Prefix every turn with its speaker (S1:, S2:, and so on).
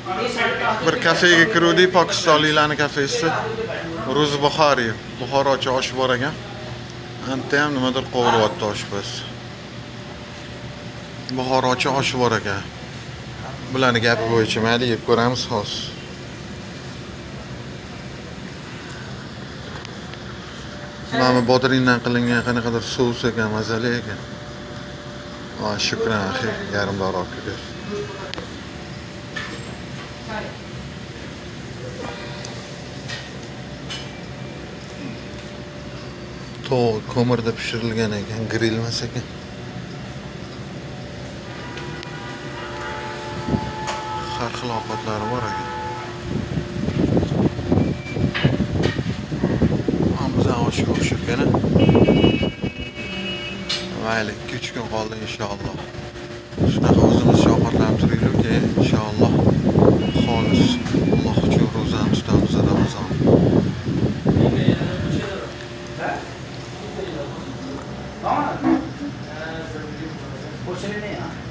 S1: Bir kafega kiruvdik, Pokistonliklarning kafesi. Ruz Buxoriy, Buxorocha osh bor ekan. Anta ham nimadir qovuryapti oshpaz. Buxorocha osh bor ekan. Bularning gapi bo'yicha mayli yeb ko'ramiz hozir. Mana bodringdan qilingan qanaqadir sous ekan, mazali ekan. Va shukran axi, yarim dor olib ber. Tovuq ko'mirda pishirilgan ekan, grill emas ekan. Har xil ovqatlari bor ekan. Hamza oshga o'xshirgan. Mayli, 2-3 kun qoldi inshaalloh. Shunaqa o'zimizcha ovqatlanib turaylik-ki, inshaalloh. Xolis Alloh uchun ro'zani tutamiz Ramazon.
S2: कुछ नहीं है